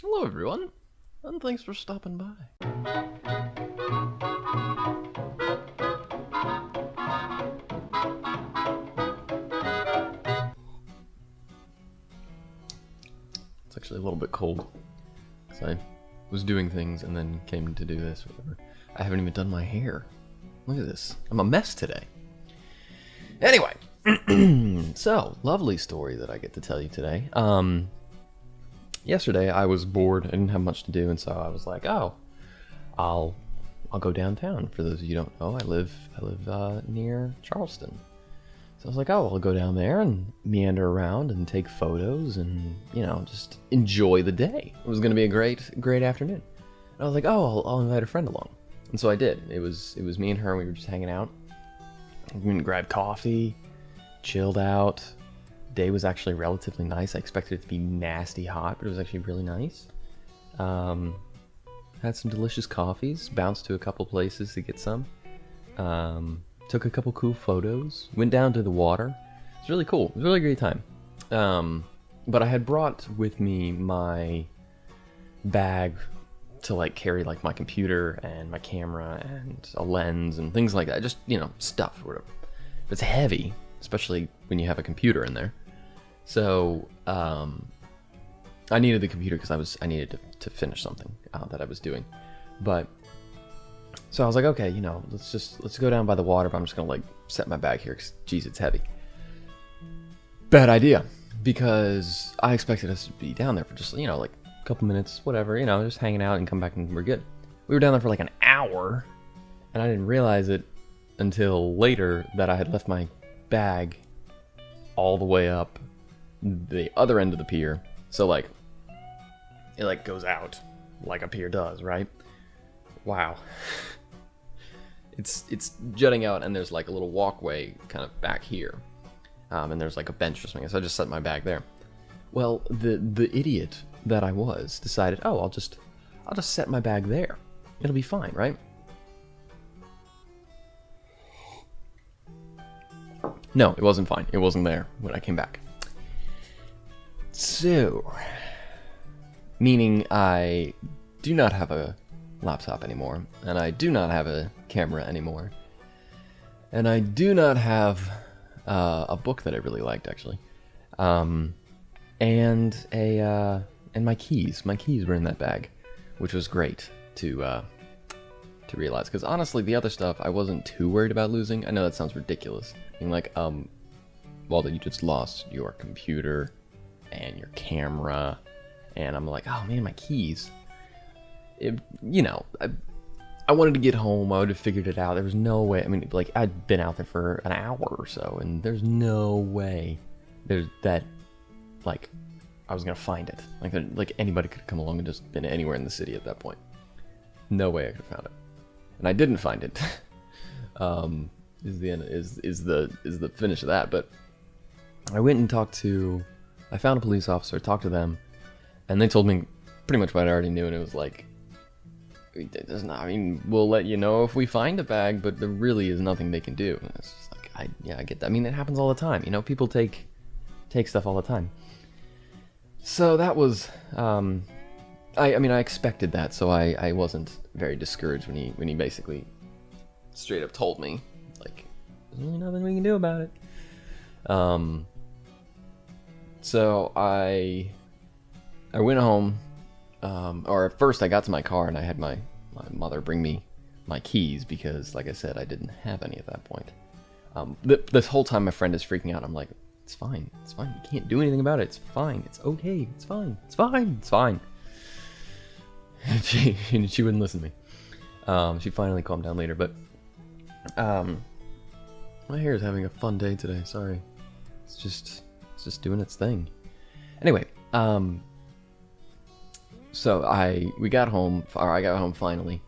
Hello everyone, and thanks for stopping by. It's actually a little bit cold, because I was doing things and then came to do this, whatever. I haven't even done my hair. Look at this. I'm a mess today. Anyway, so, lovely story that I get to tell you today. Yesterday I was bored, I didn't have much to do, and so I was like, oh, I'll go downtown. For those of you who don't know, I live near Charleston. So I was like, oh, I'll go down there and meander around and take photos and, just enjoy the day. It was going to be a great afternoon. And I was like, oh, I'll invite a friend along. And so I did. It was me and her, we were just hanging out. We went and grabbed coffee, chilled out. Day was actually relatively nice. I expected it to be nasty hot, but it was actually really nice. Had some delicious coffees, bounced to a couple places to get some. Took a couple cool photos, went down to the water. It was really cool. It was a really great time. But I had brought with me my bag to carry my computer and my camera and a lens and things like that. Just, stuff or whatever. But it's heavy, especially when you have a computer in there. So, I needed the computer because I needed to finish something that I was doing. But, so I was like, okay, let's go down by the water, but I'm just gonna set my bag here because, geez, it's heavy. Bad idea, because I expected us to be down there for just, a couple minutes, whatever, just hanging out and come back and we're good. We were down there for an hour, and I didn't realize it until later that I had left my bag all the way up the other end of the pier. So it goes out like a pier does, right? Wow. It's jutting out, and there's a little walkway kind of back here. And there's a bench or something, so I just set my bag there. Well, the idiot that I was decided, oh, I'll just set my bag there. It'll be fine, right? No, it wasn't fine. It wasn't there when I came back. So, meaning I do not have a laptop anymore, and I do not have a camera anymore, and I do not have a book that I really liked, actually, and my keys. My keys were in that bag, which was great to realize, because honestly, the other stuff I wasn't too worried about losing. I know that sounds ridiculous. I mean, Waldo, you just lost your computer and your camera, and I'm like, oh man, my keys. I wanted to get home. I would have figured it out. There was no way. I mean, I'd been out there for an hour or so, and there's no way that I was gonna find it. Anybody could have come along and just been anywhere in the city at that point. No way I could have found it, and I didn't find it. Is the finish of that? But I went and I found a police officer, talked to them, and they told me pretty much what I already knew, and it was we'll let you know if we find a bag, but there really is nothing they can do. And it's just I get that. I mean, it happens all the time. People take stuff all the time. So that was, I expected that, so I wasn't very discouraged when he basically straight up told me, there's really nothing we can do about it. So I went home, or at first I got to my car and I had my mother bring me my keys because, like I said, I didn't have any at that point. This whole time my friend is freaking out. I'm like, it's fine, you can't do anything about it, it's fine, it's okay, it's fine. And she wouldn't listen to me. She finally calmed down later, but my hair is having a fun day today, sorry. It's just doing its thing. Anyway, so I got home finally,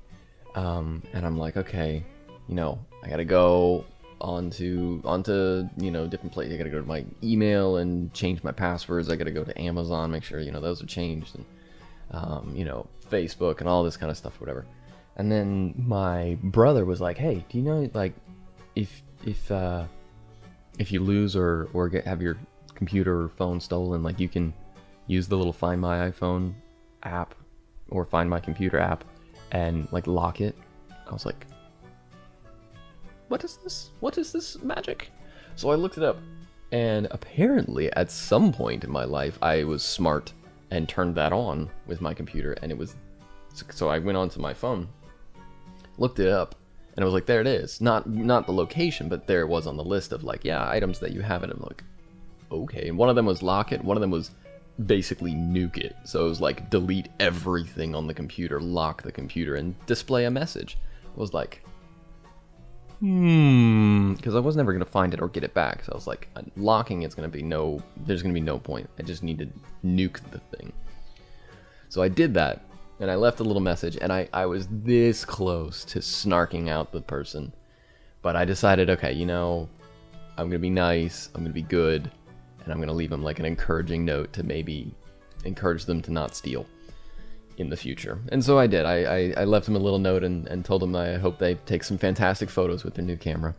and I'm like, okay, I gotta go onto different places. I gotta go to my email and change my passwords. I gotta go to Amazon, make sure those are changed, and Facebook and all this kind of stuff, whatever. And then my brother was like, hey, do you know if you lose or have your computer or phone stolen, you can use the little Find My iPhone app or Find My Computer app and like lock it. I was like, what is this? What is this magic? So I looked it up, and apparently at some point in my life I was smart and turned that on with my computer, and it was, so I went onto my phone, looked it up, and it was like, there it is. Not the location, but there it was on the list of like, yeah, items that you have, and I'm like, okay. And one of them was lock it, one of them was basically nuke it. So it was like delete everything on the computer, lock the computer, and display a message. I was like, because I was never going to find it or get it back. So I was like, locking it's going to be there's going to be no point. I just need to nuke the thing. So I did that, and I left a little message, and I was this close to snarking out the person. But I decided, okay, I'm going to be nice, I'm going to be good, and I'm going to leave them like an encouraging note to maybe encourage them to not steal in the future. And so I did. I left them a little note and told them I hope they take some fantastic photos with their new camera.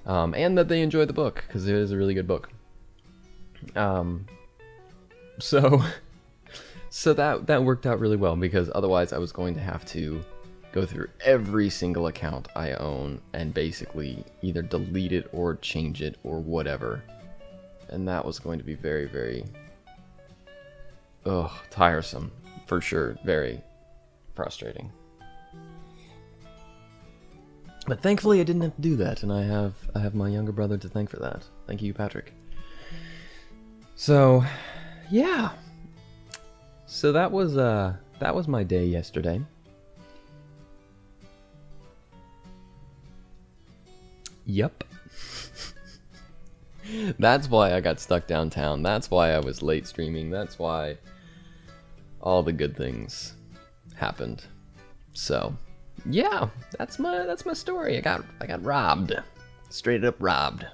And that they enjoy the book, because it is a really good book. So that worked out really well, because otherwise I was going to have to go through every single account I own and basically either delete it or change it or whatever. And that was going to be very, very tiresome. For sure, very frustrating. But thankfully I didn't have to do that, and I have my younger brother to thank for that. Thank you, Patrick. So, yeah. So that was my day yesterday. Yep. That's why I got stuck downtown. That's why I was late streaming. That's why all the good things happened. So, yeah, that's my story. I got robbed. Straight up robbed.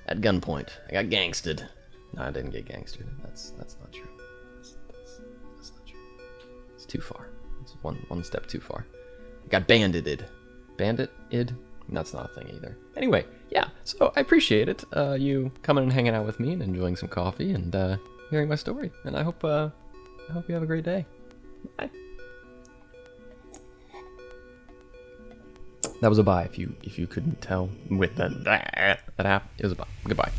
At gunpoint. I got gangsted. No, I didn't get gangstered. That's not true. That's not true. It's too far. It's one step too far. I got bandited. Bandit-id? That's not a thing either. Anyway, yeah, so I appreciate it. You coming and hanging out with me and enjoying some coffee and hearing my story. And I hope you have a great day. Bye. That was a bye if you couldn't tell with that app. It was a bye. Goodbye.